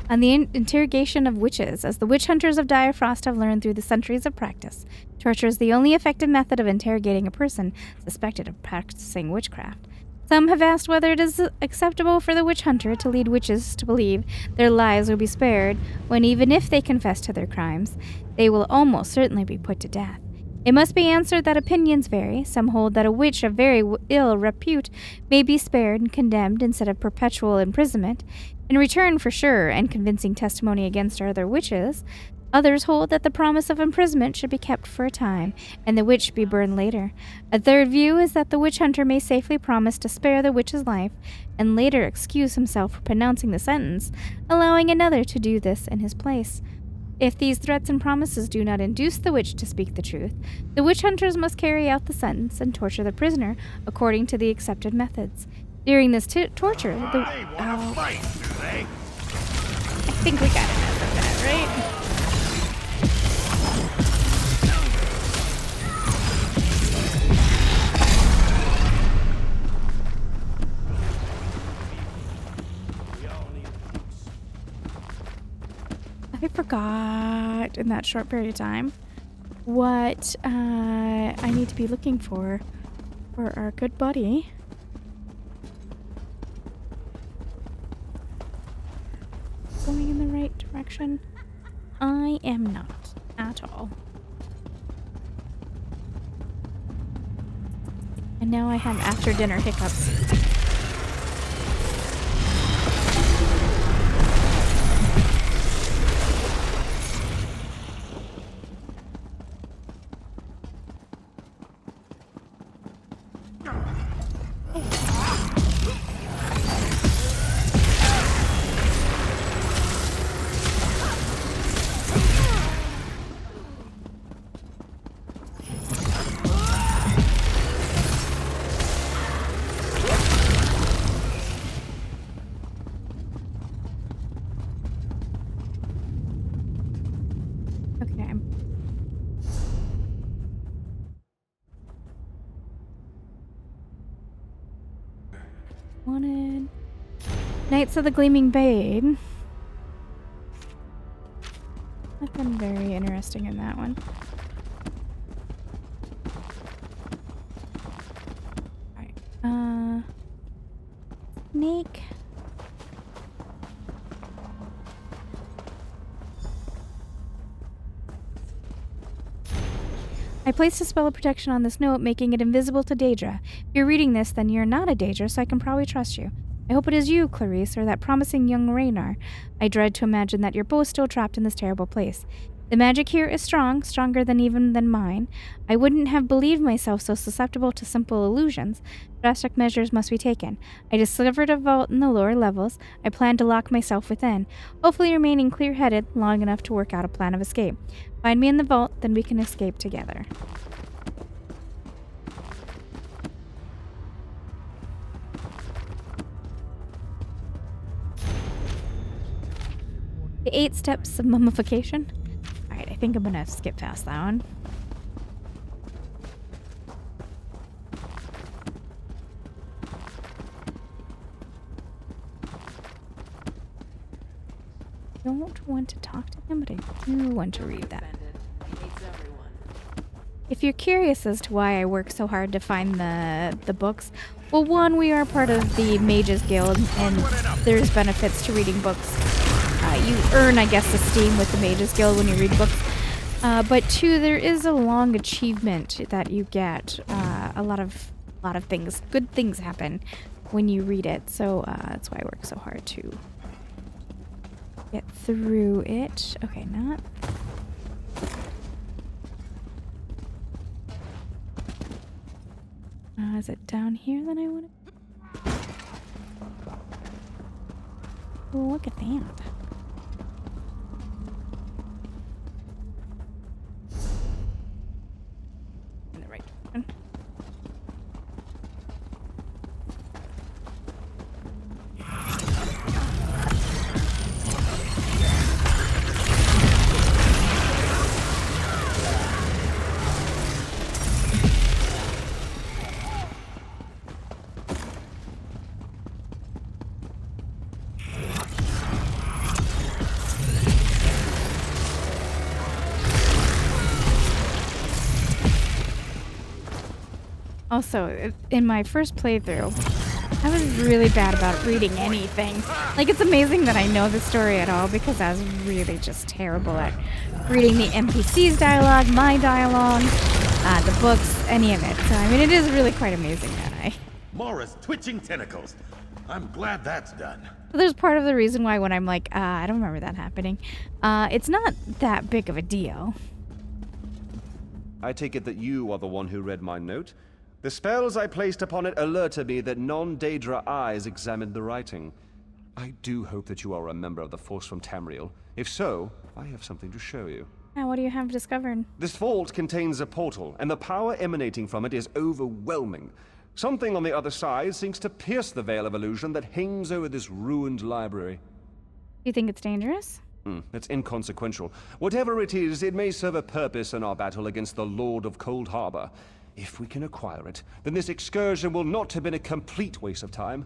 [SPEAKER 3] On the interrogation of witches, as the witch hunters of Dire Frost have learned through the centuries of practice, torture is the only effective method of interrogating a person suspected of practicing witchcraft. Some have asked whether it is acceptable for the witch hunter to lead witches to believe their lives will be spared, when even if they confess to their crimes, they will almost certainly be put to death. It must be answered that opinions vary. Some hold that a witch of very ill repute may be spared and condemned instead of perpetual imprisonment, in return for sure and convincing testimony against other witches. Others hold that the promise of imprisonment should be kept for a time, and the witch be burned later. A third view is that the witch hunter may safely promise to spare the witch's life, and later excuse himself for pronouncing the sentence, allowing another to do this in his place. If these threats and promises do not induce the witch to speak the truth, the witch hunters must carry out the sentence and torture the prisoner according to the accepted methods. During this torture,
[SPEAKER 1] Fight, do they?
[SPEAKER 3] I think we got enough of that, right? I forgot in that short period of time what I need to be looking for our good buddy. Going in the right direction? I am not at all. And now I have after dinner hiccups. Wanted Knights of the Gleaming Blade. Nothing very interesting in that one. Alright. Snake. I placed a spell of protection on this note, making it invisible to Daedra. If you're reading this, then you're not a Daedra, so I can probably trust you. I hope it is you, Clarice, or that promising young Raynar. I dread to imagine that you're both still trapped in this terrible place. The magic here is strong, stronger than mine. I wouldn't have believed myself so susceptible to simple illusions. Drastic measures must be taken. I discovered a vault in the lower levels. I plan to lock myself within, hopefully remaining clear-headed long enough to work out a plan of escape. Find me in the vault, then we can escape together. The 8 steps of mummification. Alright, I think I'm gonna skip past that one. don't want to talk to him, but I do want to read that. If you're curious as to why I work so hard to find the books, well, one, we are part of the Mages Guild, and there's benefits to reading books. You earn, I guess, esteem with the Mages Guild when you read books. But two, there is a long achievement that you get. A lot of things, good things happen when you read it. So that's why I work so hard to get through it. Okay, not. Is it down here that I want to? Oh, look at that. In the right direction. Also, in my first playthrough, I was really bad about reading anything. Like, it's amazing that I know the story at all because I was really just terrible at reading the NPC's dialogue, my dialogue, the books, any of it. So, I mean, it is really quite amazing that I...
[SPEAKER 1] Mora's twitching tentacles. I'm glad that's done.
[SPEAKER 3] There's part of the reason why when I'm like, I don't remember that happening, it's not that big of a deal.
[SPEAKER 8] I take it that you are the one who read my note. The spells I placed upon it alerted me that non-Daedra eyes examined the writing. I do hope that you are a member of the force from Tamriel. If so, I have something to show you.
[SPEAKER 3] Now, what do you have discovered?
[SPEAKER 8] This vault contains a portal, and the power emanating from it is overwhelming. Something on the other side seems to pierce the veil of illusion that hangs over this ruined library.
[SPEAKER 3] Do you think it's dangerous?
[SPEAKER 8] It's inconsequential. Whatever it is, it may serve a purpose in our battle against the Lord of Cold Harbor. If we can acquire it, then this excursion will not have been a complete waste of time.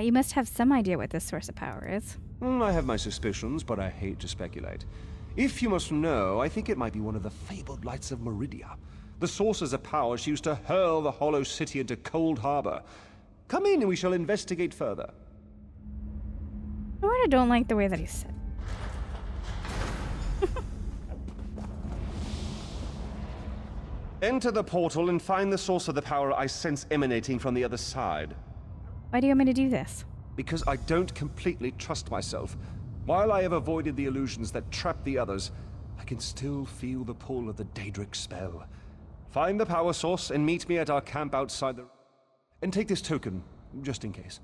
[SPEAKER 3] You must have some idea what this source of power is.
[SPEAKER 8] I have my suspicions, but I hate to speculate. If you must know, I think it might be one of the fabled lights of Meridia. The sources of power she used to hurl the Hollow City into Cold Harbor. Come in and we shall investigate further.
[SPEAKER 3] I sort of don't like the way that he said.
[SPEAKER 8] Enter the portal and find the source of the power I sense emanating from the other side.
[SPEAKER 3] Why do you want me to do this?
[SPEAKER 8] Because I don't completely trust myself. While I have avoided the illusions that trap the others, I can still feel the pull of the Daedric spell. Find the power source and meet me at our camp outside the... And take this token, just in case.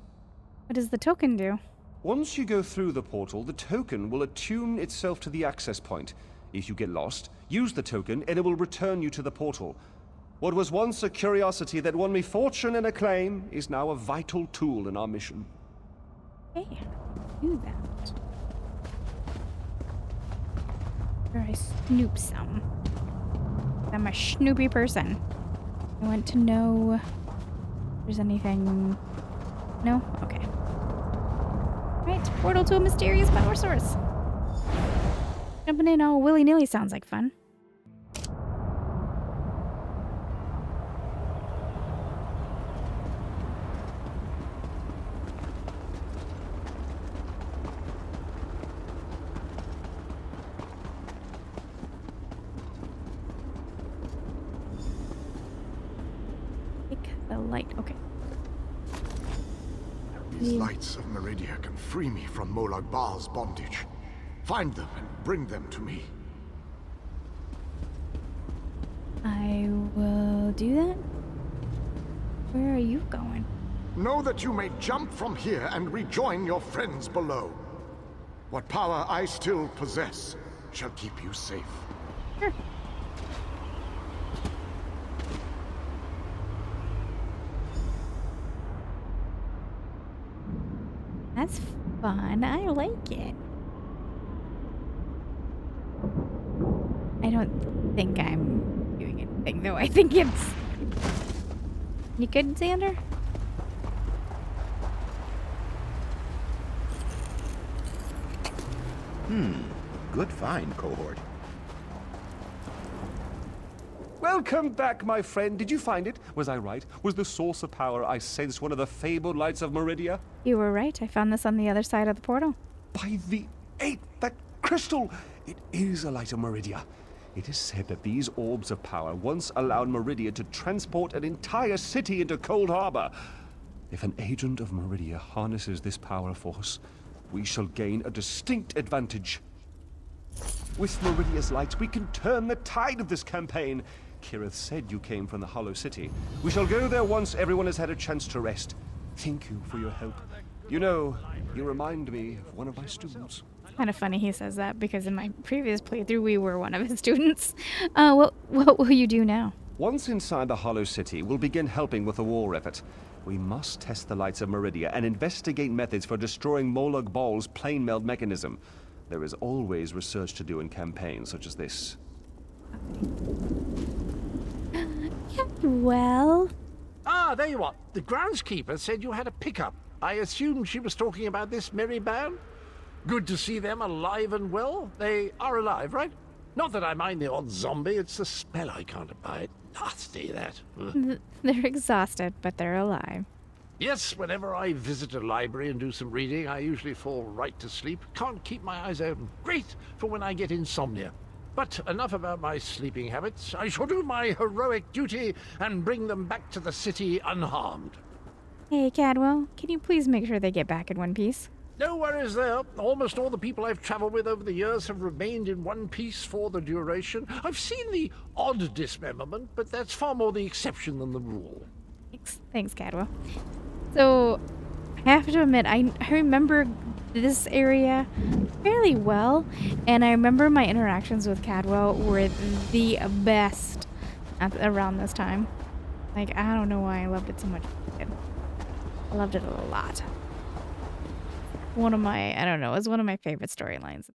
[SPEAKER 3] What does the token do?
[SPEAKER 8] Once you go through the portal, the token will attune itself to the access point. If you get lost, use the token and it will return you to the portal. What was once a curiosity that won me fortune and acclaim is now a vital tool in our mission.
[SPEAKER 3] Hey, do that. Or I snoop some. I'm a snoopy person. I want to know if there's anything... No? Okay. Right, portal to a mysterious power source. Jumping in all willy-nilly sounds like fun. Take the light, okay.
[SPEAKER 11] These lights of Meridia can free me from Molag Bal's bondage. Find them and bring them to me.
[SPEAKER 3] I will do that. Where are you going?
[SPEAKER 11] Know that you may jump from here and rejoin your friends below. What power I still possess shall keep you safe.
[SPEAKER 3] Sure. That's fun. I like it. I don't think I'm doing anything, though. I think it's... You good, Xander?
[SPEAKER 1] Good find, cohort.
[SPEAKER 8] Welcome back, my friend. Did you find it? Was I right? Was the source of power I sensed one of the fabled lights of Meridia?
[SPEAKER 3] You were right. I found this on the other side of the portal.
[SPEAKER 8] By the 8th, that crystal! It is a light of Meridia. It is said that these orbs of power once allowed Meridia to transport an entire city into Cold Harbor. If an agent of Meridia harnesses this power force, we shall gain a distinct advantage. With Meridia's light, we can turn the tide of this campaign. Kirith said you came from the Hollow City. We shall go there once everyone has had a chance to rest. Thank you for your help. You know, you remind me of one of my students.
[SPEAKER 3] Kind of funny he says that, because in my previous playthrough, we were one of his students. What will you do now?
[SPEAKER 8] Once inside the Hollow City, we'll begin helping with the war effort. We must test the lights of Meridia and investigate methods for destroying Molag Bal's plane meld mechanism. There is always research to do in campaigns such as this.
[SPEAKER 3] Well...
[SPEAKER 12] Ah, there you are. The groundskeeper said you had a pickup. I assumed she was talking about this merry band. Good to see them alive and well. They are alive, right? Not that I mind the odd zombie, it's the smell I can't abide. Nasty, that.
[SPEAKER 3] They're exhausted, but they're alive.
[SPEAKER 12] Yes, whenever I visit a library and do some reading, I usually fall right to sleep. Can't keep my eyes open. Great for when I get insomnia. But enough about my sleeping habits. I shall do my heroic duty and bring them back to the city unharmed.
[SPEAKER 3] Hey, Cadwell, can you please make sure they get back in one piece?
[SPEAKER 12] No worries there. Almost all the people I've traveled with over the years have remained in one piece for the duration. I've seen the odd dismemberment, but that's far more the exception than the rule.
[SPEAKER 3] Thanks, Cadwell. So, I have to admit, I remember this area fairly well, and I remember my interactions with Cadwell were the best around this time. Like, I don't know why I loved it so much. I loved it a lot. One of my, I don't know, it was one of my favorite storylines.